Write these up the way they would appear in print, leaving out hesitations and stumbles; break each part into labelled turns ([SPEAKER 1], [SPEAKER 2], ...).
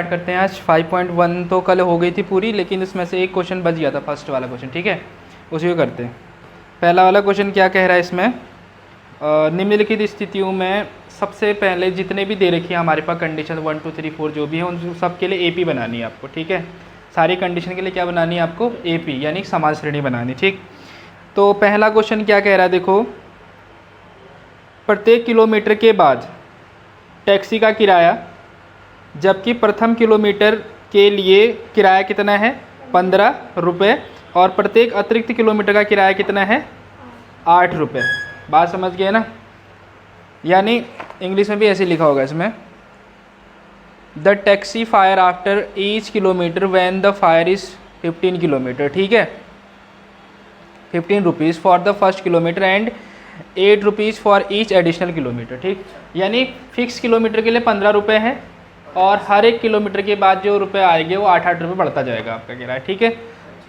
[SPEAKER 1] Start करते हैं। आज 5.1 तो कल हो गई थी पूरी, लेकिन इसमें से एक क्वेश्चन बच गया था, फर्स्ट वाला क्वेश्चन। ठीक है, उसी को करते हैं। पहला वाला क्वेश्चन क्या कह रहा है इसमें, निम्नलिखित स्थितियों में सबसे पहले जितने भी दे रखी है हमारे पास कंडीशन 1 2 3 4 जो भी है उन सब के लिए AP बनानी है आपको। ठीक है, सारी कंडीशन के लिए क्या बनानी है आपको, AP यानी समाज श्रेणी बनानी। ठीक, तो पहला क्वेश्चन क्या कह रहा है, देखो, प्रत्येक किलोमीटर के बाद टैक्सी का किराया, जबकि प्रथम किलोमीटर के लिए किराया कितना है 15 रुपये, और प्रत्येक अतिरिक्त किलोमीटर का किराया कितना है 8 रुपये। बात समझ गए ना, यानी इंग्लिश में भी ऐसे लिखा होगा इसमें, the taxi fire after each kilometre when the fire is 15 kilometre. ठीक है, 15 rupees for the first kilometre and 8 rupees for each additional kilometre. ठीक, यानी फिक्स किलोमीटर के लिए 15 रुपये है, और हर एक किलोमीटर के बाद जो रुपये आएंगे वो 8 रुपये बढ़ता जाएगा आपका किराया। ठीक है,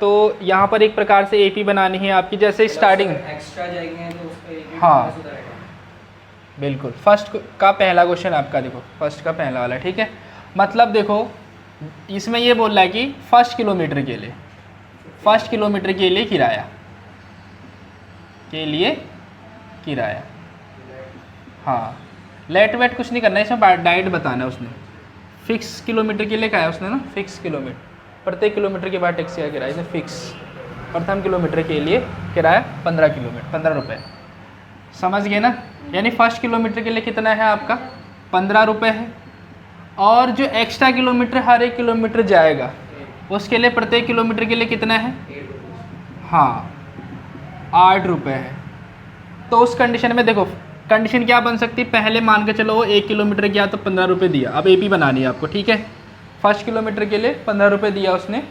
[SPEAKER 1] तो यहाँ पर एक प्रकार से AP बनानी है आपकी, जैसे स्टार्टिंग
[SPEAKER 2] एक्स्ट्रा जाएंगे तो उस पे
[SPEAKER 1] हाँ बिल्कुल। फर्स्ट का पहला क्वेश्चन आपका देखो, फर्स्ट का पहला वाला। ठीक है, मतलब देखो इसमें ये बोल रहा है कि फर्स्ट किलोमीटर के लिए किराया हाँ, लेट वेट कुछ नहीं करना है, इसमें डायरेक्ट बताना है उसने। फिक्स किलोमीटर के लिए क्या है उसने ना, फिक्स किलोमीटर, प्रत्येक किलोमीटर के बाद टैक्सी का किराया इसने फिक्स, प्रथम किलोमीटर के लिए किराया 15 रुपये। समझ गए ना, यानी फर्स्ट किलोमीटर के लिए कितना है आपका 15 रुपये है, और जो एक्स्ट्रा किलोमीटर हर एक किलोमीटर जाएगा उसके लिए प्रत्येक किलोमीटर के लिए कितना है, हाँ 8 रुपये है। तो उस कंडीशन में देखो कंडीशन क्या बन सकती है, पहले मान के चलो वो 1 किलोमीटर गया तो 15 रुपये दिया, अब AP बनानी है आपको। ठीक है, फर्स्ट किलोमीटर के लिए 15 रुपये दिया उसने,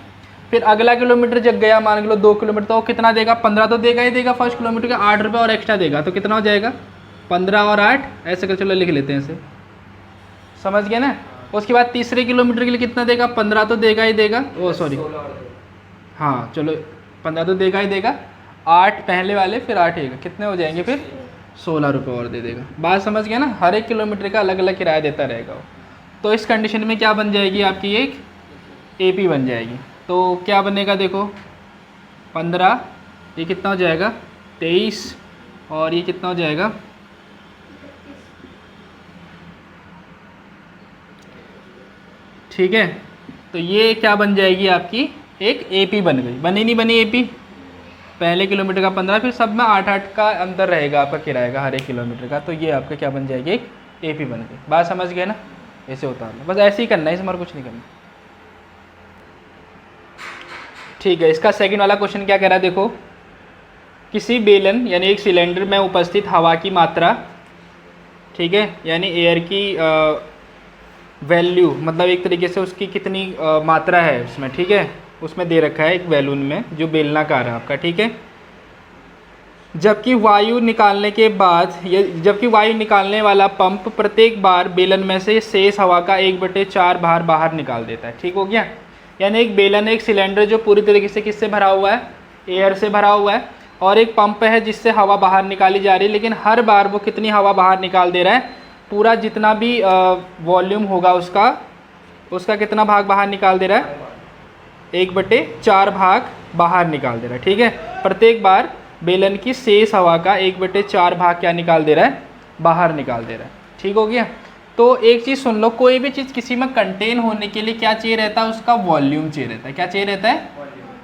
[SPEAKER 1] फिर अगला किलोमीटर जब गया मान के लो 2 किलोमीटर, तो वो कितना देगा, 15 तो देगा ही देगा फर्स्ट किलोमीटर का, 8 रुपये और एक्स्ट्रा देगा, तो कितना हो जाएगा 15 और 8, ऐसे कर चलो लिख लेते हैं इसे। समझ गए ना, उसके बाद तीसरे किलोमीटर के लिए कितना देगा, 15 तो देगा ही देगा, ओ सॉरी हाँ चलो 15 तो देगा ही देगा, 8 पहले वाले फिर 8 ही, कितने हो जाएंगे फिर 16 रुपये और दे देगा। बात समझ गए ना, हर एक किलोमीटर का अलग अलग किराया देता रहेगा वो। तो इस कंडीशन में क्या बन जाएगी आपकी, एक AP बन जाएगी। तो क्या बनेगा देखो, 15 ये कितना हो जाएगा 23, और ये कितना हो जाएगा, ठीक है, तो ये क्या बन जाएगी आपकी एक AP बन गई। बनी नहीं बनी AP, पहले किलोमीटर का 15, फिर सब में 8 का अंतर रहेगा आपका किराए का हर एक किलोमीटर का, तो ये आपका क्या बन जाएगी, एक AP बन गई। बात समझ गए ना, ऐसे होता है, बस ऐसे ही करना है, इसमें और कुछ नहीं करना। ठीक है, इसका सेकंड वाला क्वेश्चन क्या कह रहा है, देखो, किसी बेलन यानी एक सिलेंडर में उपस्थित हवा की मात्रा, ठीक है, यानी एयर की वैल्यू, मतलब एक तरीके से उसकी कितनी मात्रा है उसमें, ठीक है, उसमें दे रखा है एक बैलून में जो बेलनाकार है आपका। ठीक है, जबकि वायु निकालने वाला पंप प्रत्येक बार बेलन में से शेष हवा का 1/4 बाहर निकाल देता है। ठीक हो गया, यानी एक बेलन एक सिलेंडर जो पूरी तरीके से किससे भरा हुआ है, एयर से भरा हुआ है, और एक पंप है जिससे हवा बाहर निकाली जा रही है, लेकिन हर बार वो कितनी हवा बाहर निकाल दे रहा है, पूरा जितना भी वॉल्यूम होगा उसका कितना भाग बाहर निकाल दे रहा है, 1/4 भाग बाहर निकाल दे रहा है। ठीक है, प्रत्येक बार बेलन की शेष हवा का 1/4 भाग क्या निकाल दे रहा है, बाहर निकाल दे रहा है। ठीक हो गया, तो एक चीज़ सुन लो, कोई भी चीज़ किसी में कंटेन होने के लिए क्या चाहिए रहता है, उसका वॉल्यूम चाहिए रहता है। क्या चाहिए रहता है,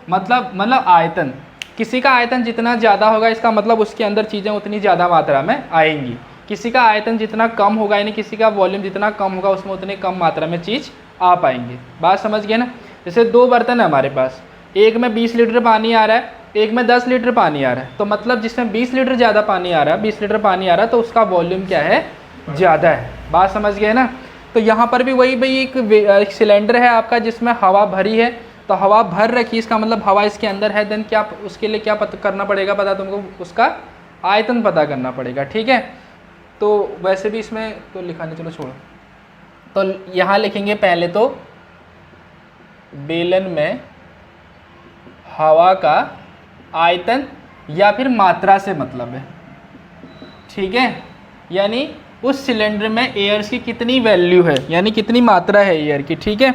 [SPEAKER 1] मतलब आयतन। किसी का आयतन जितना ज़्यादा होगा इसका मतलब उसके अंदर चीज़ें उतनी ज़्यादा मात्रा में आएंगी, किसी का आयतन जितना कम होगा यानी किसी का वॉल्यूम जितना कम होगा उसमें उतनी कम मात्रा में चीज़ आ पाएंगी। बात समझ गए ना, जैसे 2 बर्तन है हमारे पास, एक में 20 लीटर पानी आ रहा है, एक में 10 लीटर पानी आ रहा है, तो मतलब जिसमें 20 लीटर ज़्यादा पानी आ रहा है, 20 लीटर पानी आ रहा है, तो उसका वॉल्यूम क्या है, ज़्यादा है। बात समझ गए ना, तो यहाँ पर भी वही भाई एक सिलेंडर है आपका जिसमें हवा भरी है, तो हवा भर रखी, इसका मतलब हवा इसके अंदर है, देन क्या उसके लिए क्या पता करना पड़ेगा, पता तुमको उसका आयतन पता करना पड़ेगा। ठीक है, तो वैसे भी इसमें तो लिखा नहीं, चलो छोड़ो, तो यहाँ लिखेंगे पहले तो बेलन में हवा का आयतन या फिर मात्रा से मतलब है। ठीक है, यानी उस सिलेंडर में एयर्स की कितनी वैल्यू है, यानी कितनी मात्रा है एयर की। ठीक है,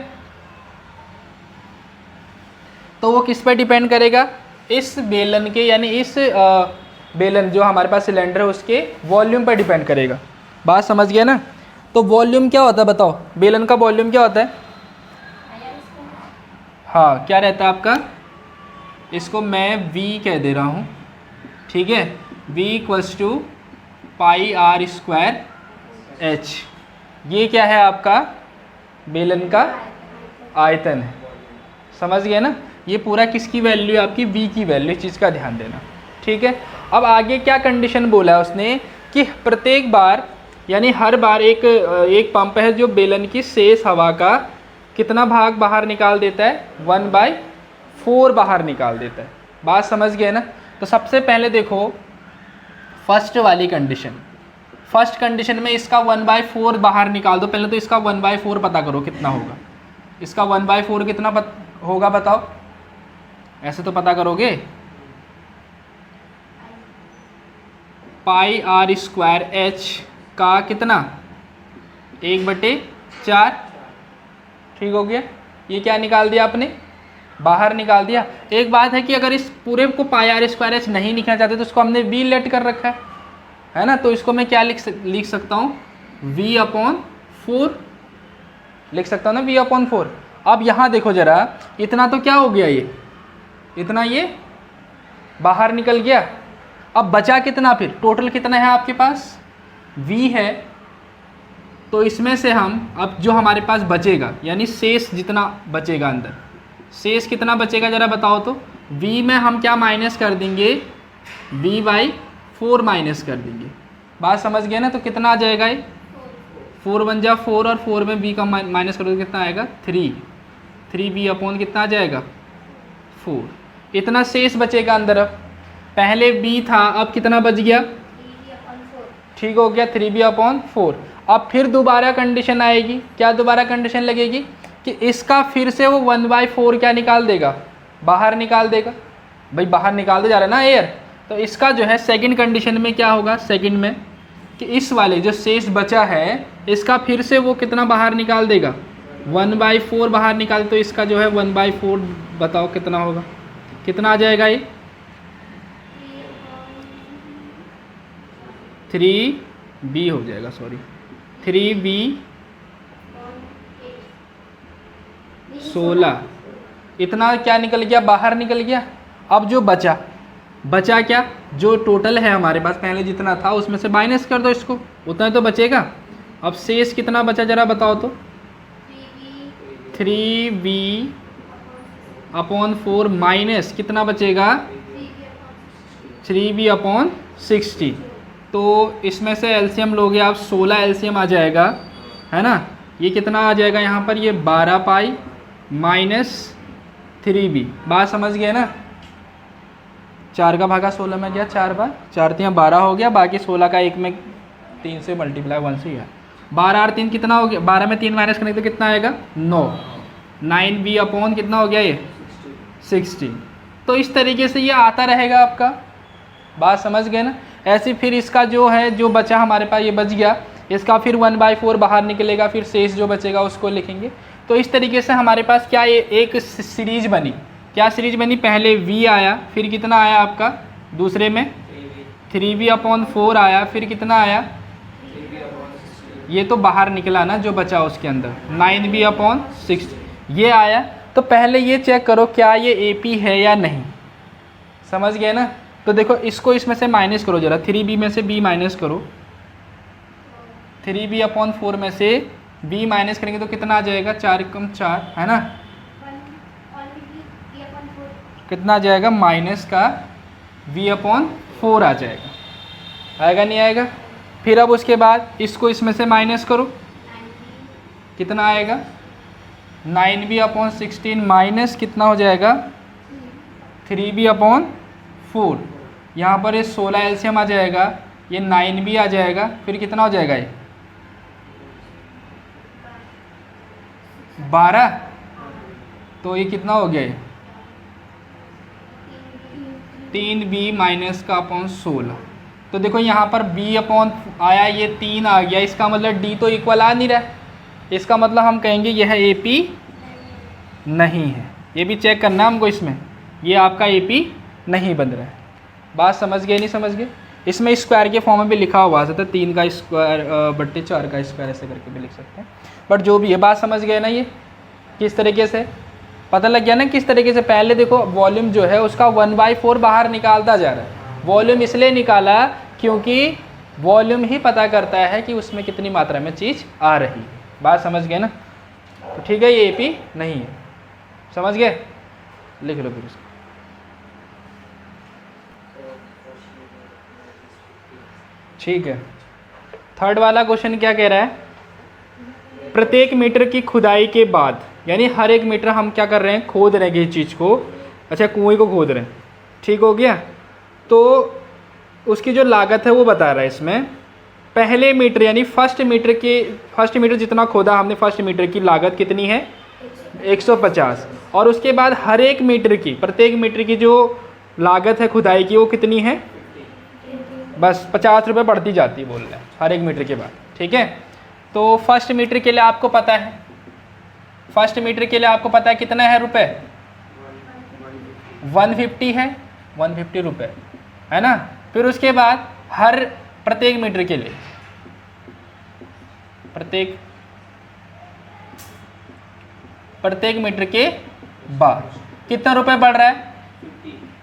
[SPEAKER 1] तो वो किस पे डिपेंड करेगा, इस बेलन के यानी इस बेलन जो हमारे पास सिलेंडर है उसके वॉल्यूम पर डिपेंड करेगा। बात समझ गया ना। तो वॉल्यूम क्या होता है बताओ, बेलन का वॉल्यूम क्या होता है? हाँ क्या रहता है आपका, इसको मैं V कह दे रहा हूँ, ठीक है। V equals to pi r square H। ये क्या है आपका बेलन का आयतन है, समझ गए ना। ये पूरा किसकी वैल्यू है आपकी, V की वैल्यू, इस चीज़ का ध्यान देना, ठीक है। अब आगे क्या कंडीशन बोला है उसने कि प्रत्येक बार यानी हर बार एक पंप है जो बेलन की शेष हवा का कितना भाग बाहर निकाल देता है, 1/4 बाहर निकाल देता है। बात समझ गए ना। तो सबसे पहले देखो फर्स्ट वाली कंडीशन, फर्स्ट कंडीशन में इसका 1/4 बाहर निकाल दो। पहले तो इसका 1/4 पता करो कितना होगा, इसका 1/4 कितना होगा बताओ, ऐसे तो पता करोगे, पाई आर स्क्वायर H का कितना 1/4, ठीक हो गया। ये क्या निकाल दिया आपने, बाहर निकाल दिया। एक बात है कि अगर इस पूरे को पाई आर स्क्वायर H नहीं लिखना चाहते तो इसको हमने V लेट कर रखा है ना। तो इसको मैं क्या लिख सकता हूँ, V/4 लिख सकता हूँ ना, V/4। अब यहाँ देखो जरा, इतना तो क्या हो गया, ये इतना ये बाहर निकल गया। अब बचा कितना, फिर टोटल कितना है आपके पास, V है। तो इसमें से हम अब जो हमारे पास बचेगा यानी शेष जितना बचेगा अंदर, शेष कितना बचेगा जरा बताओ तो। V में हम क्या माइनस कर देंगे, V/4 माइनस कर देंगे। बात समझ गए ना। तो कितना आ जाएगा ये, 4 बन जा 4 और 4 में V का माइनस करोगे कितना आएगा, 3V अपॉन कितना आ जाएगा 4। इतना शेष बचेगा अंदर। अब पहले V था, अब कितना बच गया, ठीक हो गया 3V/4। अब फिर दोबारा कंडीशन आएगी, क्या दोबारा कंडीशन लगेगी कि इसका फिर से वो 1/4 क्या निकाल देगा, बाहर निकाल देगा। भाई बाहर निकालते जा रहा है ना एयर। तो इसका जो है सेकंड कंडीशन में क्या होगा, सेकंड में कि इस वाले जो शेष बचा है इसका फिर से वो कितना बाहर निकाल देगा, 1/4 बाहर निकाल। तो इसका जो है 1/4 बताओ कितना होगा, कितना आ जाएगा ये, 3V हो जाएगा, सॉरी 3V 16। इतना क्या निकल गया, बाहर निकल गया। अब जो बचा क्या, जो टोटल है हमारे पास पहले जितना था उसमें से माइनस कर दो इसको, उतना तो बचेगा। अब शेष कितना बचा जरा बताओ तो, 3V/4 माइनस कितना बचेगा, 3V/60। तो इसमें से एलसीएम लोगे आप, 16 एलसीएम आ जाएगा, है ना। ये कितना आ जाएगा यहाँ पर, ये 12 पाई माइनस 3V। बात समझ गए ना। 4 का भागा 16 में गया, 4 बार 4 3 12 हो गया, बाकी 16 का 1 में 3 से मल्टीप्लाई 1 से ही है। 12 और 3 कितना हो गया, 12 में 3 माइनस करने तो कितना आएगा 9। 9V अपॉन कितना हो गया ये 16। तो इस तरीके से ये आता रहेगा आपका। बात समझ गए ना। ऐसे फिर इसका जो है, जो बचा हमारे पास ये बच गया, इसका फिर 1/4 बाहर निकलेगा, फिर शेष जो बचेगा उसको लिखेंगे। तो इस तरीके से हमारे पास क्या ये एक सीरीज बनी। क्या सीरीज बनी, पहले V आया, फिर कितना आया आपका दूसरे में 3V/4 आया, फिर कितना आया, ये तो बाहर निकला ना जो बचा उसके अंदर 9V/6 ये आया। तो पहले ये चेक करो क्या ये AP है या नहीं, समझ गए ना। तो देखो इसको इसमें से माइनस करो जरा, 3B में से B माइनस करो, 3V/4 में से B माइनस करेंगे तो कितना आ जाएगा, 4 कम 4 है ना, कितना आ जाएगा माइनस का V/4 आ जाएगा, आएगा नहीं आएगा। फिर अब उसके बाद इसको इसमें से माइनस करो, कितना आएगा 9V/16 माइनस कितना हो जाएगा 3V/4। यहाँ पर ये 16 एलसीएम आ जाएगा, ये 9V आ जाएगा, फिर कितना हो जाएगा ये 12। तो ये कितना हो गया ये 3V-16। तो देखो यहाँ पर B अपॉन आया, ये 3 आ गया, इसका मतलब D तो इक्वल आ नहीं रहा है, इसका मतलब हम कहेंगे यह AP नहीं है। ये भी चेक करना हमको इसमें, ये आपका AP नहीं बन रहा है। बात समझ गए नहीं समझ गए? इसमें स्क्वायर के फॉर्म में भी लिखा हुआ था 3 का स्क्वायर बट्टे 4 का स्क्वायर ऐसे करके भी लिख सकते हैं, बट जो भी है बात समझ गए ना। ये किस तरीके से पता लग गया ना किस तरीके से? पहले देखो वॉल्यूम जो है उसका 1/4 बाहर निकालता जा रहा है। वॉल्यूम इसलिए निकाला क्योंकि वॉल्यूम ही पता करता है कि उसमें कितनी मात्रा में चीज़ आ रही है। बात समझ गए ना? तो ठीक है, ये AP नहीं है, समझ गए? लिख लो फिर इसको। ठीक है, थर्ड वाला क्वेश्चन क्या कह रहा है? प्रत्येक मीटर की खुदाई के बाद, यानी हर एक मीटर हम क्या कर रहे हैं, खोद रहे हैं इस चीज़ को, अच्छा कुएं को खोद रहे हैं, ठीक हो गया? तो उसकी जो लागत है वो बता रहा है इसमें। पहले मीटर यानी फर्स्ट मीटर जितना खोदा हमने, फर्स्ट मीटर की लागत कितनी है? 150। और उसके बाद हर एक मीटर की, प्रत्येक मीटर की जो लागत है खुदाई की वो कितनी है? बस 50 रुपये बढ़ती जाती बोल रहे हैं हर एक मीटर के बाद, ठीक है? तो फर्स्ट मीटर के लिए आपको पता है, फर्स्ट मीटर के लिए आपको पता है कितना है रुपए? 150 है, 150 रुपये है ना? फिर उसके बाद हर प्रत्येक मीटर के लिए, प्रत्येक मीटर के बाद कितना रुपए बढ़ रहा है?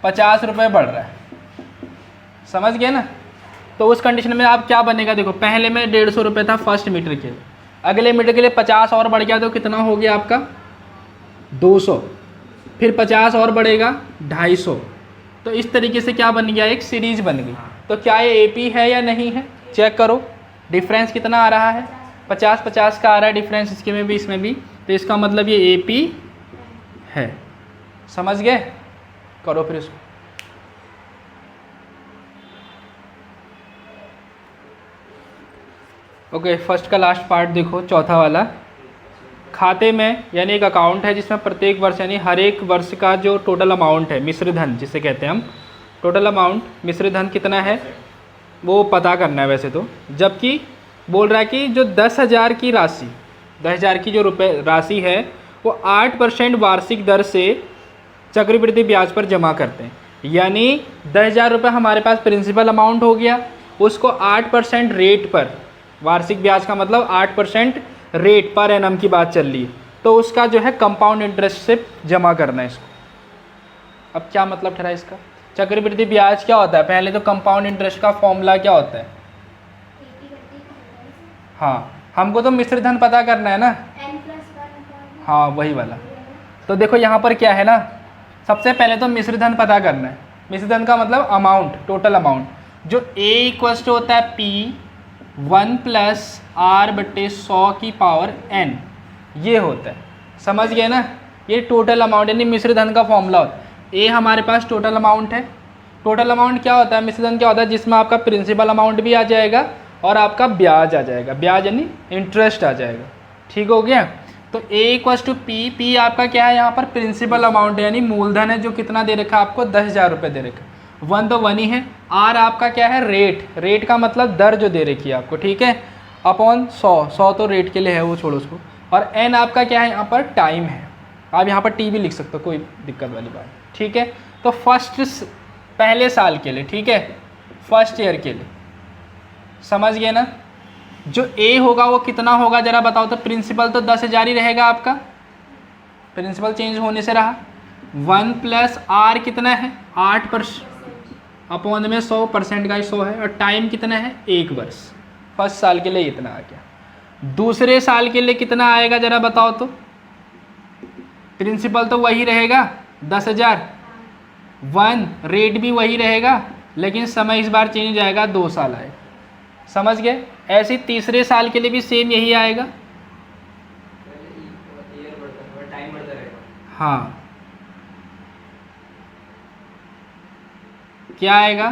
[SPEAKER 1] 50 रुपये बढ़ रहा है, समझ गए ना? तो उस कंडीशन में आप क्या बनेगा, देखो पहले में 150 रुपये था फर्स्ट मीटर के लिए, अगले मीटर के लिए 50 और बढ़ गया तो कितना हो गया आपका? 200, फिर 50 और बढ़ेगा 250। तो इस तरीके से क्या बन गया? एक सीरीज बन गई। तो क्या ये AP है या नहीं है? चेक करो डिफरेंस कितना आ रहा है, 50-50 का आ रहा है डिफरेंस इसके में भी इसमें भी, तो इसका मतलब ये AP है। समझ गए? करो फिर इसको। ओके, फर्स्ट का लास्ट पार्ट देखो, चौथा वाला। खाते में यानी एक अकाउंट है जिसमें प्रत्येक वर्ष यानी हर एक वर्ष का जो टोटल अमाउंट है, मिश्र धन जिसे कहते हैं हम, टोटल अमाउंट मिश्र धन कितना है वो पता करना है वैसे तो। जबकि बोल रहा है कि जो 10,000 की राशि, 10,000 की जो राशि है वो 8% वार्षिक दर से चक्रवृद्धि ब्याज पर जमा करते हैं। यानी 10,000 रुपये हमारे पास प्रिंसिपल अमाउंट हो गया, उसको 8% रेट पर, वार्षिक ब्याज का मतलब 8% रेट पर एनम की बात चल रही है, तो उसका जो है कंपाउंड इंटरेस्ट से जमा करना है इसको। अब क्या मतलब ठहरा इसका? चक्रवृद्धि ब्याज क्या होता है? पहले तो कंपाउंड इंटरेस्ट का फॉर्मूला क्या होता है? हाँ, हमको तो मिश्र धन पता करना है ना, हाँ वही वाला। तो देखो यहाँ पर क्या है ना, सबसे पहले तो मिश्र धन पता करना है। मिश्र धन का मतलब अमाउंट, टोटल अमाउंट, जो A इक्वल्स टू होता है P 1 + R/100⁻n, ये होता है। समझ गए ना? ये टोटल अमाउंट यानी मिश्र धन का फॉर्मूला होता है। ए हमारे पास टोटल अमाउंट है। टोटल अमाउंट क्या होता है? मिश्र धन क्या होता है? जिसमें आपका प्रिंसिपल अमाउंट भी आ जाएगा और आपका ब्याज आ जाएगा, ब्याज यानी इंटरेस्ट आ जाएगा। ठीक हो गया? तो A = P आपका क्या है? यहाँ पर प्रिंसिपल अमाउंट है यानी मूलधन है, जो कितना दे रखा है आपको? 10,000 रुपये दे रखा है। 1 तो 1 ही है। R आपका क्या है? रेट, रेट का मतलब दर जो दे रखी है आपको, ठीक है, अपॉन 100 तो रेट के लिए है, वो छोड़ो उसको। और N आपका क्या है? यहाँ पर टाइम है, आप यहाँ पर T भी लिख सकते हो, कोई दिक्कत वाली बात, ठीक है। तो पहले साल के लिए, ठीक है, फर्स्ट ईयर के लिए, समझ गए ना? जो A होगा वो कितना होगा जरा बताओ तो? प्रिंसिपल तो 10,000 ही रहेगा आपका, प्रिंसिपल चेंज होने से रहा। 1 + R कितना है? 8%, अपॉन में 100% का 100 है, और टाइम कितना है? 1 वर्ष। फर्स्ट साल के लिए इतना आ गया। दूसरे साल के लिए कितना आएगा जरा बताओ तो? प्रिंसिपल तो वही रहेगा 10,000, 1 रेट भी वही रहेगा, लेकिन समय इस बार चेंज आएगा, 2 साल आएगा। समझ गए? ऐसे तीसरे साल के लिए भी सेम यही आएगा। हाँ, क्या आएगा?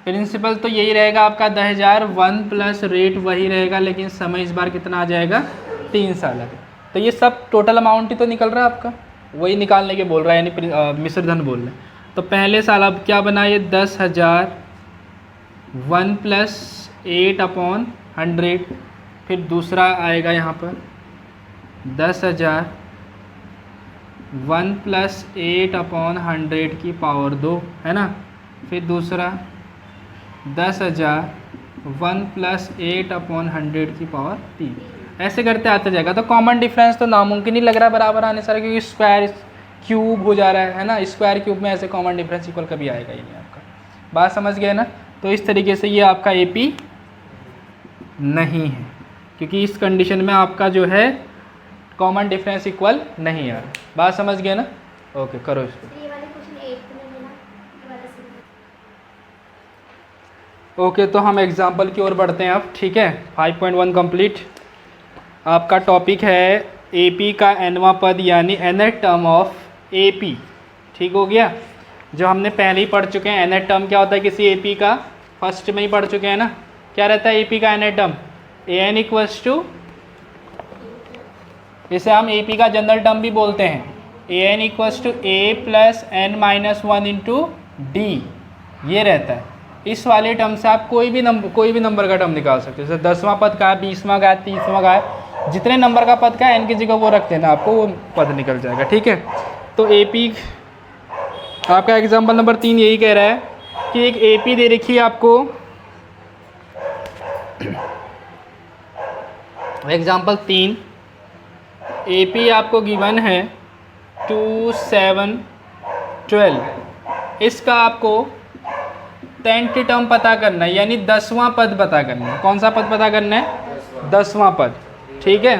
[SPEAKER 1] प्रिंसिपल तो यही रहेगा आपका 10,000, 1 + रेट वही रहेगा, लेकिन समय इस बार कितना आ जाएगा? 3 साल आएगा। तो ये सब टोटल अमाउंट ही तो निकल रहा है आपका, वही निकालने के बोल रहा है, यानी मिश्र धन बोल रहे हैं। तो पहले साल अब क्या बना? ये 10,000, 1 + 8/100, फिर दूसरा आएगा यहाँ पर 10,000, 1 + 8/100 की पावर 2 है ना। फिर दूसरा 10,000 1 + 8/100 की पावर 3। ऐसे करते आते जाएगा। तो कॉमन डिफरेंस तो नामुमकिन ही लग रहा है बराबर आने सर, क्योंकि स्क्वायर क्यूब हो जा रहा है ना। स्क्वायर क्यूब में ऐसे कॉमन डिफरेंस इक्वल कभी आएगा ही नहीं आपका। बात समझ गए ना। तो इस तरीके से ये आपका AP नहीं है, क्योंकि इस कंडीशन में आपका जो है कॉमन डिफरेंस इक्वल नहीं आ रहा। बात समझ गए ना। ओके करो इसको। ओके तो हम एग्जाम्पल की ओर बढ़ते हैं अब। ठीक है 5.1 कंप्लीट। आपका टॉपिक है AP का nवां पद यानी nth टर्म ऑफ AP। ठीक हो गया। जो हमने पहले ही पढ़ चुके हैं nth टर्म क्या होता है किसी AP का, फर्स्ट में ही पढ़ चुके हैं ना। क्या रहता है AP का nth term, an equals to, इसे हम AP का जनरल टर्म भी बोलते हैं, an equals to a + n-1 into d। ये रहता है। इस वाले टर्म से आप कोई भी नंबर का टर्म निकाल सकते हो। जैसे 10वां पद का है, 20वां का है, 30वां का है, जितने नंबर का पद का है n की जगह वो रख देना, आपको वो पद निकल जाएगा। ठीक है। तो AP आपका एग्जाम्पल नंबर 3 यही कह रहा है कि एक AP दे रखी है आपको। एग्जाम्पल 3 AP आपको गिवन है 2, 7, 12। इसका आपको 10th टर्म पता करना है, यानी 10वां पद पता करना है। कौन सा पद पता करना है, 10वां पद। ठीक है।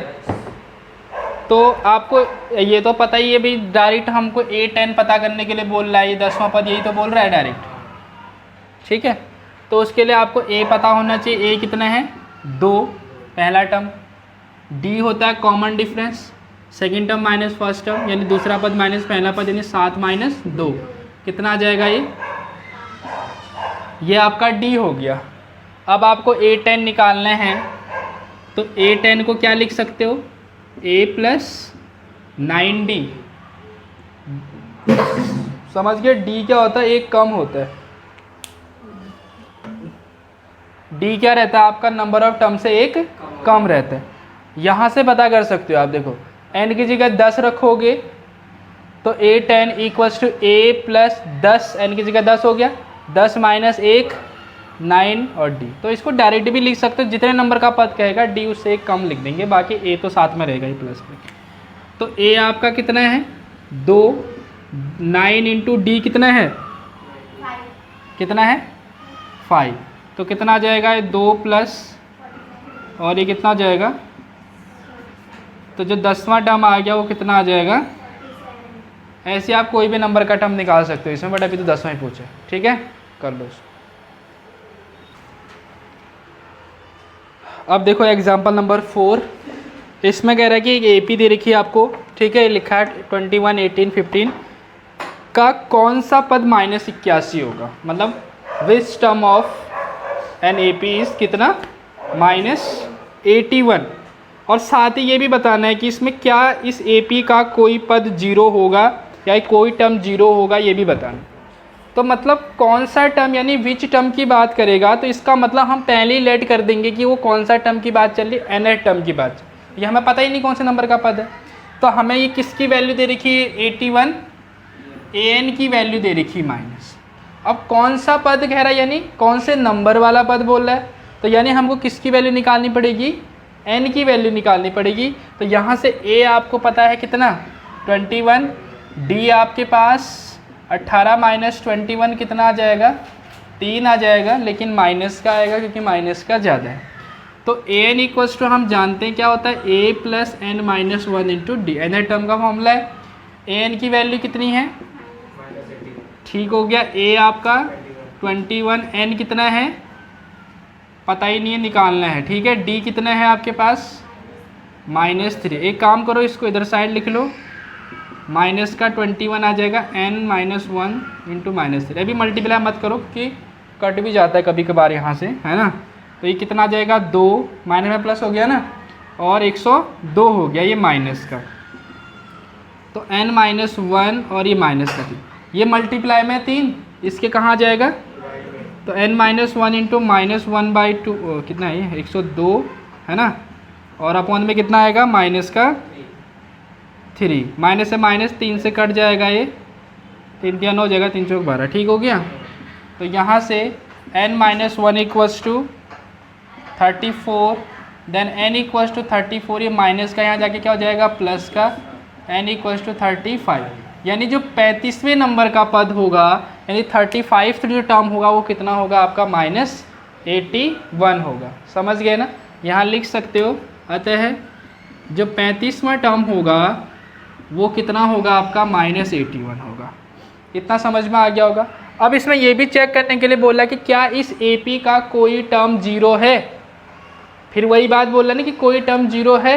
[SPEAKER 1] तो आपको ये तो पता ही है भाई, डायरेक्ट हमको A10 पता करने के लिए बोल रहा है, ये 10वां पद यही तो बोल रहा है डायरेक्ट। ठीक है। तो उसके लिए आपको A पता होना चाहिए। A कितना है, 2 पहला टर्म। D होता है common difference, second term minus first term, यानी दूसरा पद माइनस पहला पद, यानी 7 - 2 कितना आ जाएगा ये आपका D हो गया। अब आपको A10 निकालना है, तो A10 को क्या लिख सकते हो, A + 9D। समझ गए। D क्या होता है, एक कम होता है। D क्या रहता है आपका, नंबर ऑफ टर्म से एक कम रहता है। यहाँ से पता कर सकते हो आप। देखो n की जगह 10 रखोगे तो A10 equals to A + 10, n की जगह 10 हो गया, 10 - 1 9 और D। तो इसको डायरेक्ट भी लिख सकते हो, जितने नंबर का पद कहेगा D उससे एक कम लिख देंगे, बाकी A तो साथ में रहेगा ही प्लस में। तो A आपका कितना है, 2, 9 इंटू D कितना है, 5। कितना है, 5। तो कितना आ जाएगा, 2 प्लस और ये कितना आ जाएगा, तो जो 10वां टर्म आ गया वो कितना आ जाएगा। ऐसे आप कोई भी नंबर का टर्म निकाल सकते हो इसमें, बट अभी तो 10वां ही पूछे। ठीक है, कर लो। अब देखो एग्जांपल नंबर 4। इसमें कह रहा है कि एक AP दे रखी है आपको। ठीक है, लिखा है 21, 18, 15 का कौन सा पद -81 होगा, मतलब which term of n AP is कितना, -81। और साथ ही ये भी बताना है कि इसमें क्या इस AP का कोई पद 0 होगा या कोई टर्म 0 होगा, ये भी बताना। तो मतलब कौन सा टर्म यानी विच टर्म की बात करेगा, तो इसका मतलब हम पहले ही लेट कर देंगे कि वो कौन सा टर्म की बात चल रही, nth टर्म की बात। ये हमें पता ही नहीं कौन से नंबर का पद है। तो हमें ये किसकी वैल्यू दे रखी है, 81, an की वैल्यू दे रखी माइनस। अब कौन सा पद कह रहा है, यानी कौन से नंबर वाला पद बोल रहा है, तो यानी हमको किसकी वैल्यू निकालनी पड़ेगी, n की वैल्यू निकालनी पड़ेगी। तो यहाँ से a आपको पता है कितना, 21, d आपके पास 18 - 21 कितना आ जाएगा, 3 आ जाएगा, लेकिन माइनस का आएगा क्योंकि माइनस का ज़्यादा है। तो an इक्वल्स टू हम जानते हैं क्या होता है, a + n-1 into D. nth term का फॉर्मूला है। an की वैल्यू कितनी है, ठीक हो गया, a आपका 21, n कितना है पता ही नहीं है, निकालना है। ठीक है, d कितना है आपके पास, -3। एक काम करो, इसको इधर साइड लिख लो, माइनस का 21 आ जाएगा, n-1 इंटू -3। अभी मल्टीप्लाई मत करो कि कट भी जाता है कभी कभार यहाँ से, है ना। तो ये कितना आ जाएगा, 2 माइनस में प्लस हो गया ना, और 102 हो गया ये माइनस का। तो n-1 और ये माइनस का 3, ये मल्टीप्लाई में 3, इसके कहाँ आ जाएगा, तो n-1 इंटू -1/2 कितना है ये, 102 है ना, और अपॉन में कितना आएगा, माइनस का 3, माइनस से माइनस 3 से कट जाएगा, ये 3 3 हो जाएगा, 3 चौक 12, ठीक हो गया। तो यहाँ से n minus 1 equals to 34, then n equals to 34, ये माइनस का यहाँ जाके क्या हो जाएगा प्लस का, n इक्वल्स टू 35, यानी जो 35वें नंबर का पद होगा यानी 35 जो टर्म होगा वो कितना होगा आपका -81 होगा। समझ गए ना, यहाँ लिख सकते हो। अतः जो 35वां टर्म होगा वो कितना होगा आपका -81 होगा। इतना समझ में आ गया होगा। अब इसमें ये भी चेक करने के लिए बोला कि क्या इस AP का कोई टर्म जीरो है। फिर वही बात बोल रहा ना कि कोई टर्म जीरो है,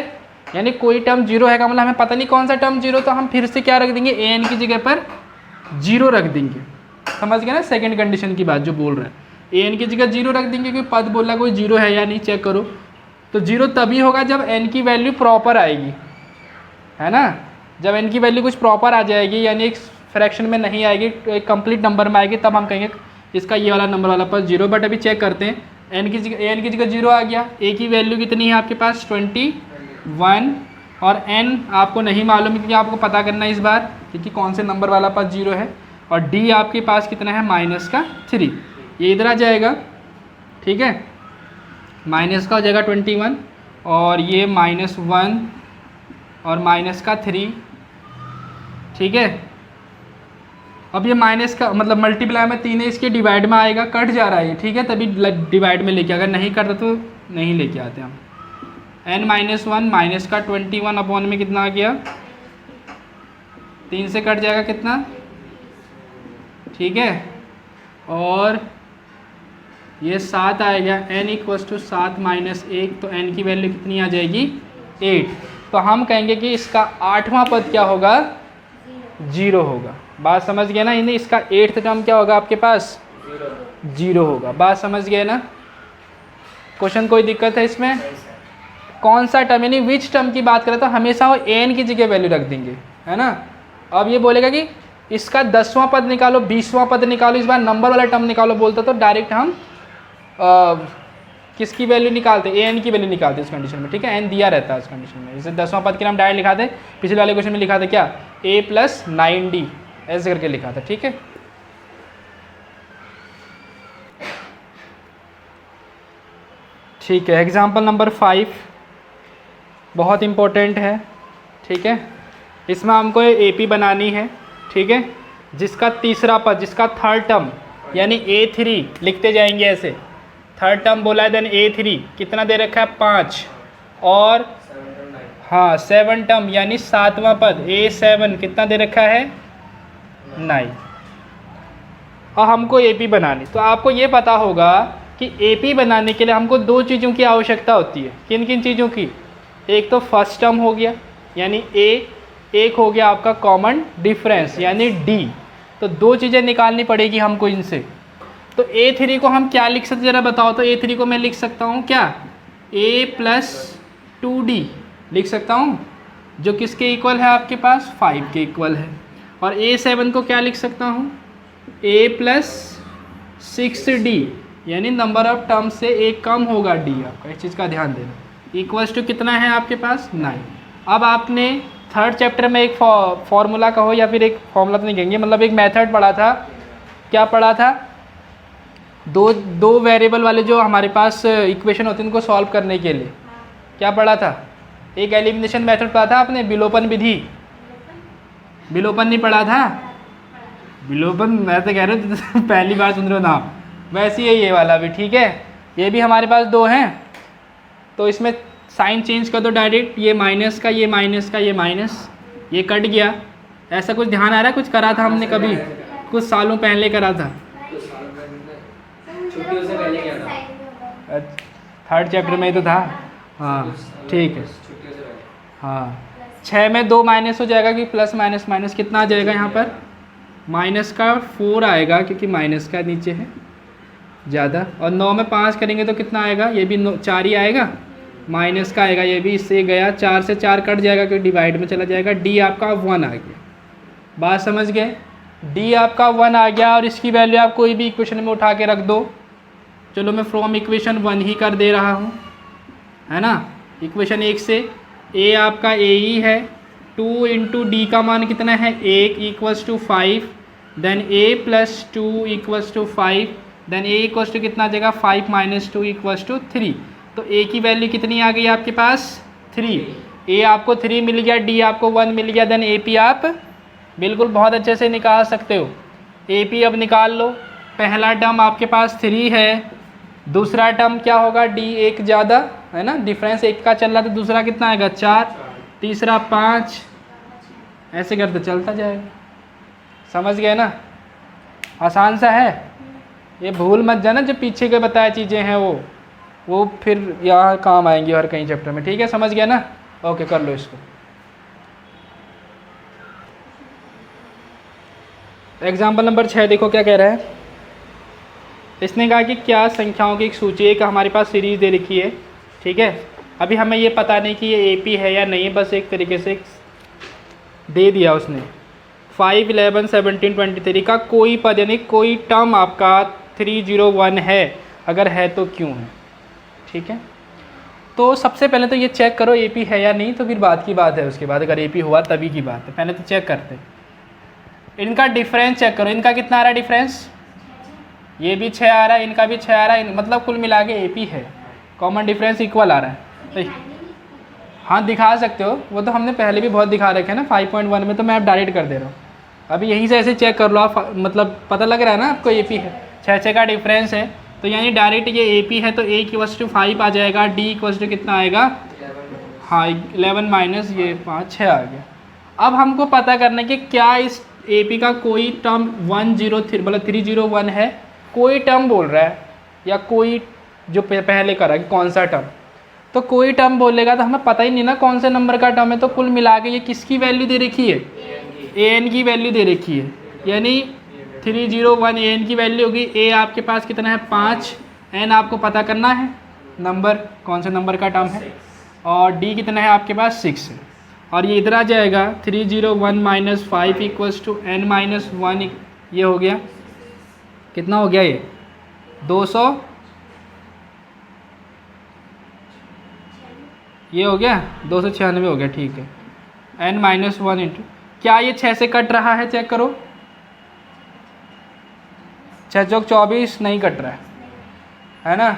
[SPEAKER 1] यानी कोई टर्म जीरो है का मतलब हमें पता नहीं कौन सा टर्म जीरो, तो हम फिर से क्या रख देंगे, an की जगह पर जीरो रख देंगे। समझ गए ना, सेकंड कंडीशन की बात जो बोल रहे हैं, an की जगह जीरो रख देंगे क्योंकि पद बोला कोई जीरो है या नहीं चेक करो। तो जीरो तभी होगा जब n की वैल्यू प्रॉपर आएगी, है ना। जब n की वैल्यू कुछ प्रॉपर आ जाएगी यानी एक फ्रैक्शन में नहीं आएगी, तो एक कंप्लीट नंबर में आएगी, तब हम कहेंगे इसका ये वाला नंबर वाला पद जीरो। बट अभी चेक करते हैं, n की जगह जीरो आ गया, a की वैल्यू कितनी है आपके पास 21, और n आपको नहीं मालूम क्योंकि आपको पता करना है इस बार क्योंकि कौन से नंबर वाला पद जीरो है, और d आपके पास कितना है -3, ये इधर आ जाएगा, ठीक है। माइनस का हो जाएगा 21 और ये -1 और -3, ठीक है। अब ये माइनस का मतलब मल्टीप्लाई में 3 है, इसके डिवाइड में आएगा, कट जा रहा है, ठीक है, तभी डिवाइड में लेके, अगर नहीं करता तो नहीं लेके आते हम। n-1 माइनस का 21 अपॉन में कितना आ गया, 3 से कट जाएगा कितना, ठीक है, और ये 7 आएगा, n इक्वल्स टू 7 माइनस 1, तो n की वैल्यू कितनी आ जाएगी 8। तो हम कहेंगे कि इसका 8वां पद क्या होगा, 0 होगा। बात समझ गए ना, यानी इसका 8th टर्म क्या होगा आपके पास, 0 होगा। बात समझ गए ना। क्वेश्चन कोई दिक्कत है इसमें, कौन सा टर्म यानी विच टर्म की बात करें तो हमेशा वो n की जगह वैल्यू रख देंगे, है ना। अब ये बोलेगा कि इसका 10वां पद निकालो, 20वां पद निकालो, इस बार नंबर वाला टर्म निकालो बोलते तो डायरेक्ट हम किसकी वैल्यू निकालते, an की वैल्यू निकालते इस कंडीशन में, ठीक है। n दिया रहता है इस कंडीशन में, जैसे 10वां पद के नाम डायरेक्ट लिखा थे, पिछले वाले क्वेश्चन में लिखा था क्या, a + 9d ऐसे करके लिखा था, ठीक है। ठीक है, एग्जाम्पल नंबर 5 बहुत इम्पोर्टेंट है, ठीक है। इसमें हमको AP बनानी है, ठीक है, जिसका तीसरा पद, जिसका थर्ड टर्म यानी A3 लिखते जाएंगे ऐसे, थर्ड टर्म बोला है, देन A3 कितना दे रखा है 5, और हाँ 7 टर्म यानी 7वां पद A7 कितना दे रखा है 9। और हमको AP बनानी, तो आपको ये पता होगा कि AP बनाने के लिए हमको 2 चीज़ों की आवश्यकता होती है। किन किन चीज़ों की, एक तो फर्स्ट टर्म हो गया यानी A, एक हो गया आपका कॉमन डिफरेंस यानी D। तो 2 चीज़ें निकालनी पड़ेगी हमको इनसे। तो A3 को हम क्या लिख सकते जरा बताओ, तो A3 को मैं लिख सकता हूँ क्या, A + 2D लिख सकता हूँ, जो किसके इक्वल है आपके पास 5 के इक्वल है। और A7 को क्या लिख सकता हूँ, A + 6D यानी नंबर ऑफ टर्म से एक कम होगा D आपका, इस चीज़ का ध्यान देना, इक्वल्स टू कितना है आपके पास 9। अब आपने थर्ड चैप्टर में एक फॉर्मूला कहो या फिर एक फॉर्मूला तो नहीं कहेंगे, मतलब एक मेथड पढ़ा था, क्या पढ़ा था, दो वेरिएबल वाले जो हमारे पास इक्वेशन होते हैं उनको सॉल्व करने के लिए क्या पढ़ा था, एक एलिमिनेशन मेथड पढ़ा था आपने, विलोपन विधि। विलोपन नहीं पढ़ा था, विलोपन मैं तो कह रहा हूँ पहली बार सुन रहे हो नाम, वैसे ही है ये वाला भी, ठीक है। ये भी हमारे पास 2 हैं, तो इसमें साइन चेंज कर दो डायरेक्ट, ये माइनस का, ये माइनस का, ये माइनस, ये कट गया। ऐसा कुछ ध्यान आ रहा है, कुछ करा था हमने कभी, कुछ सालों पहले करा था,
[SPEAKER 2] छुट्टियों से पहले क्या था,
[SPEAKER 1] थर्ड चैप्टर में ही तो था, हाँ ठीक है,
[SPEAKER 2] छुट्टियों से पहले।
[SPEAKER 1] हाँ 6 में 2 माइनस हो जाएगा कि प्लस माइनस माइनस कितना आ जाएगा यहाँ पर, माइनस का 4 आएगा क्योंकि माइनस का नीचे है ज़्यादा, और 9 में 5 करेंगे तो कितना आएगा, ये भी 4 ही आएगा, माइनस का आएगा, ये भी इससे गया, 4 से 4 कट जाएगा क्योंकि डिवाइड में चला जाएगा। D आपका 1 आ गया, बात समझ गए, D आपका 1 आ गया, और इसकी वैल्यू आप कोई भी इक्वेशन में उठा के रख दो। चलो मैं फ्रॉम इक्वेशन 1 ही कर दे रहा हूँ, है ना। इक्वेशन 1 से A आपका A ही है, 2 इंटू डी का मान कितना है 1 equals to 5, then a plus 2 equals to 5, then a equals to कितना आ जाएगा 5 माइनस 2 इक्वल्स टू 3। तो a की वैल्यू कितनी आ गई आपके पास 3, a आपको 3 मिल गया, d आपको 1 मिल गया, देन AP आप बिल्कुल बहुत अच्छे से निकाल सकते हो। AP अब निकाल लो। पहला टर्म आपके पास 3 है, दूसरा टर्म क्या होगा d एक ज़्यादा है ना, डिफरेंस 1 का चल रहा, तो दूसरा कितना आएगा 4, तीसरा 5, ऐसे करते चलता जाएगा। समझ गए ना, आसान सा है। ये भूल मत जाना, जो पीछे के बताया चीज़ें हैं वो फिर यहाँ काम आएंगी हर कहीं चैप्टर में, ठीक है। समझ गया ना, ओके कर लो इसको। एग्जाम्पल नंबर 6 देखो क्या कह रहा है। इसने कहा कि क्या संख्याओं की एक सूची है, कि हमारे पास सीरीज़ दे रखी है, ठीक है। अभी हमें ये पता नहीं कि ये AP है या नहीं, बस एक तरीके से दे दिया उसने। 5, 11, 17, 23 का कोई पद यानी कोई टर्म आपका 301 है, अगर है तो क्यों है, ठीक है। तो सबसे पहले तो ये चेक करो AP है या नहीं, तो फिर बात की बात है, उसके बाद अगर AP हुआ तभी की बात है। पहले तो चेक करते हैं, इनका डिफरेंस चेक करो। इनका कितना आ रहा है डिफरेंस, ये भी 6 आ रहा है, इनका भी 6 आ रहा है, मतलब कुल मिला के AP है, कॉमन डिफरेंस इक्वल आ रहा है। तो हाँ दिखा सकते हो, वो तो हमने पहले भी बहुत दिखा रखे हैं ना 5.1 में, तो मैं अब डायरेक्ट कर दे रहा हूँ। अभी यहीं से ऐसे चेक कर लो आप, मतलब पता लग रहा है ना आपको AP है, 6 का डिफरेंस है, तो यानी डायरेक्ट ये AP है, तो A इक्वल्स टू 5 आ जाएगा, D इक्वल्स टू कितना आएगा, हाँ 11 माइनस ये 5, 6 आ गया। अब हमको पता करना है कि क्या इस AP का कोई टर्म 103 मतलब 301 है, कोई टर्म बोल रहा है, या कोई जो पहले करा कि कौन सा टर्म। तो कोई टर्म बोलेगा तो हमें पता ही नहीं ना कौन से नंबर का टर्म है, तो कुल मिला के ये किसकी वैल्यू दे रखी है, an की वैल्यू दे रखी है, यानी 301 an की वैल्यू होगी। a आपके पास कितना है 5, n आपको पता करना है नंबर, कौन से नंबर का टर्म है, और d कितना है आपके पास 6 है, और ये इधर आ जाएगा 301 minus 5 equals to n minus 1, ये हो गया कितना हो गया, ये 200, ये हो गया 296 हो गया, ठीक है। n माइनस 1 इंटू, क्या ये 6 से कट रहा है, चेक करो, 6 चौक 24 नहीं कट रहा है ना।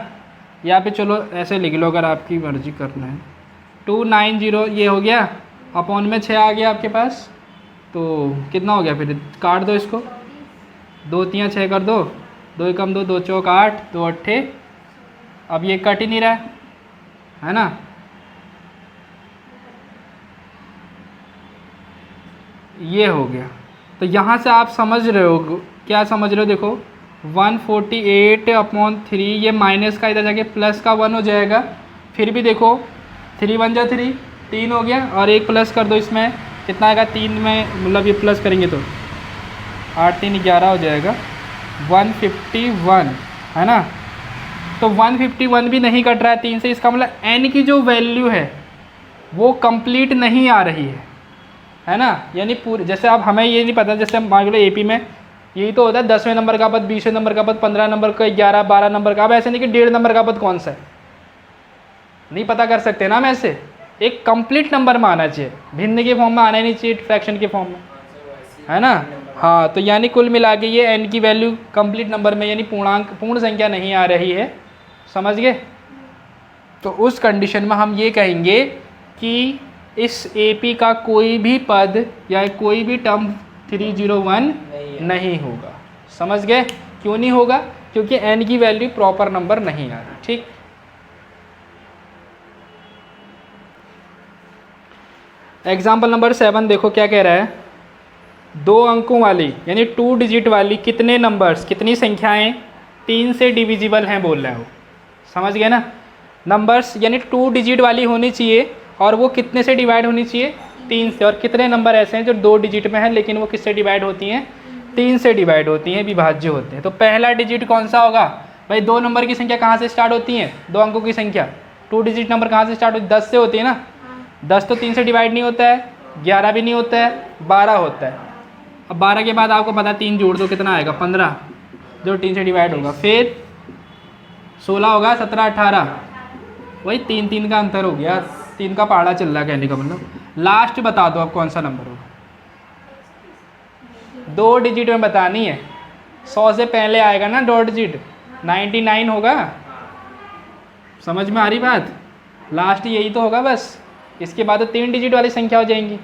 [SPEAKER 1] यहाँ पे चलो ऐसे लिख लो अगर आपकी मर्जी करना है, 290 ये हो गया, अपॉन में 6 आ गया आपके पास, तो कितना हो गया, फिर काट दो इसको, 2 3 6 कर दो, 2 कम 2, 2 चौक 8, 2 8, अब ये कट ही नहीं रहा है ना। ये हो गया, तो यहाँ से आप समझ रहे हो, क्या समझ रहे हो, देखो 148 अपॉन 3, ये माइनस का इधर जाके प्लस का 1 हो जाएगा, फिर भी देखो 3 1 जा 3, 3 हो गया, और एक प्लस कर दो इसमें, कितना आएगा 3 में, मतलब ये प्लस करेंगे तो 8 3 11 हो जाएगा, 151 है ना। तो 151 भी नहीं कट रहा है 3 से, इसका मतलब n की जो वैल्यू है वो कंप्लीट नहीं आ रही है ना। यानी पूरे, जैसे अब हमें ये नहीं पता, जैसे मान लो AP में यही तो होता है 10वें नंबर का पद, 20वें नंबर का पद, 15 नंबर का, 11 12 नंबर का। अब ऐसे नहीं कि 1.5 नंबर का पद कौन सा है, नहीं पता कर सकते ना हम ऐसे, एक कंप्लीट नंबर में आना चाहिए, भिन्न के फॉर्म में आना ही नहीं चाहिए, फ्रैक्शन के फॉर्म में, है ना। हाँ, तो यानी कुल मिला के ये n की वैल्यू कंप्लीट नंबर में यानी पूर्णांक, पूर्ण संख्या नहीं आ रही है, समझ गए। तो उस कंडीशन में हम ये कहेंगे कि इस AP का कोई भी पद या कोई भी टर्म 301 नहीं होगा, समझ गए। क्यों नहीं होगा, क्योंकि n की वैल्यू प्रॉपर नंबर नहीं आ रही, ठीक। एग्जाम्पल नंबर 7 देखो क्या कह रहा है, 2 अंकों वाली यानी 2 डिजिट वाली कितने नंबर्स, कितनी संख्याएं 3 से डिविजिबल हैं बोल रहा है वो, समझ गए ना। नंबर्स यानी 2 डिजिट वाली होनी चाहिए, और वो कितने से डिवाइड होनी चाहिए, 3 से। और कितने नंबर ऐसे हैं जो 2 डिजिट में हैं लेकिन वो किससे डिवाइड होती हैं, 3 से डिवाइड होती हैं, विभाज्य होते हैं। तो पहला डिजिट कौन सा होगा भाई, 2 नंबर की संख्या कहाँ से स्टार्ट होती है, 2 अंकों की संख्या, 2 डिजिट नंबर कहाँ से स्टार्ट होती है, 10 से होती है ना। 10 तो 3 से डिवाइड नहीं होता है, 11 भी नहीं होता है, 12 होता है। अब 12 के बाद आपको पता 3 जोड़ दो कितना आएगा, 15, जो 3 से डिवाइड होगा, फिर 16 होगा, 17 18, वही 3 3 का अंतर हो गया, 3 का पहाड़ा चल रहा है कहने का मतलब। लास्ट बता दो अब कौन सा नंबर होगा, 2 डिजिट में बतानी है। 100 से पहले आएगा ना 2 डिजिट, 99 होगा। समझ में आ रही बात? लास्ट यही तो होगा बस, इसके बाद तो 3 डिजिट वाली संख्या हो जाएंगी।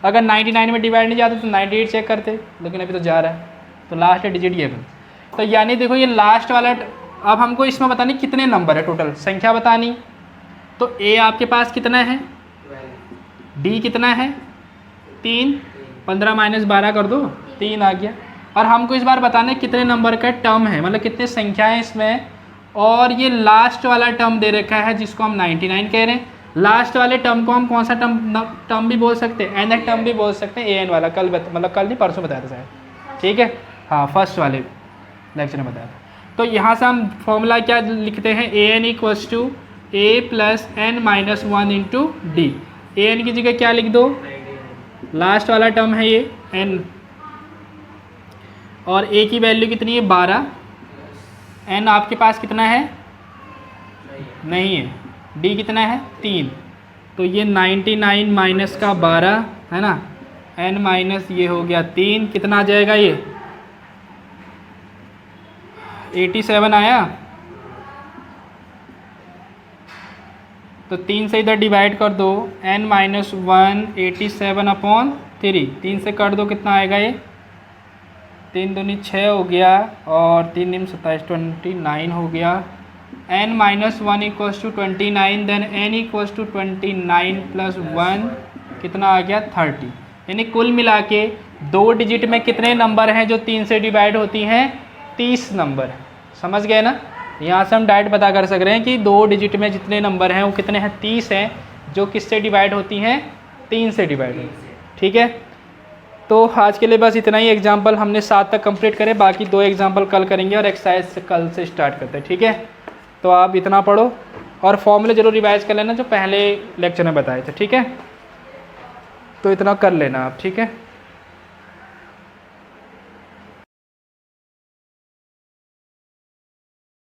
[SPEAKER 1] अगर 99 में डिवाइड नहीं जाता तो 98 चेक करते, लेकिन अभी तो जा रहा है, तो लास्ट डिजिट ये बन। तो यानी देखो ये लास्ट वाला, अब हमको इसमें बतानी कितने नंबर है टोटल, संख्या बतानी। तो ए आपके पास कितना है, डी कितना है 3, 15 माइनस 12 कर दो, 3 आ गया। और हमको इस बार बताना है कितने नंबर का टर्म है, मतलब कितने संख्याएं इसमें। और ये लास्ट वाला टर्म दे रखा है जिसको हम 99 कह रहे हैं। लास्ट वाले टर्म को हम कौन सा टर्म भी बोल सकते हैं, एन टर्म भी बोल सकते हैं, ए एन वाला। मतलब कल नहीं परसों बताया था शायद, ठीक है। हाँ, फर्स्ट वाले लेक्चर में बताया था। तो यहाँ से हम फॉर्मूला क्या लिखते हैं, a n equals to a plus n minus 1 into d. A n की जगह क्या लिख दो, लास्ट वाला टर्म है ये एन, और ए की वैल्यू कितनी है 12, एन आपके पास कितना है नहीं है, डी कितना है 3। तो ये 99 माइनस का 12 है ना, एन माइनस ये हो गया 3, कितना आ जाएगा ये 87 आया। तो 3 से इधर डिवाइड कर दो, n माइनस 1 87/3, 3 से कर दो कितना आएगा ये, 3 दूनी 6 हो गया, और 3 निम 27 29 हो गया। n minus 1 equals to 29, then n equals to 29 plus 1 कितना आ गया 30। यानी कुल मिला के 2 डिजिट में कितने नंबर हैं जो 3 से डिवाइड होती हैं, 30 नंबर। समझ गए ना? यहाँ से हम डायरेक्ट पता कर सक रहे हैं कि 2 डिजिट में जितने नंबर हैं वो कितने हैं, 30 हैं, जो किससे डिवाइड होती हैं, 3 से डिवाइड होती हैं। ठीक है, तो आज के लिए बस इतना ही एग्जाम्पल हमने 7 तक कंप्लीट करे, बाकी 2 एग्जाम्पल कल करेंगे और एक्सरसाइज से कल से स्टार्ट करते हैं। ठीक है, तो आप इतना पढ़ो और फॉर्मूले जरूर रिवाइज कर लेना जो पहले लेक्चर में बताए थे। ठीक है, तो इतना कर लेना आप। ठीक है।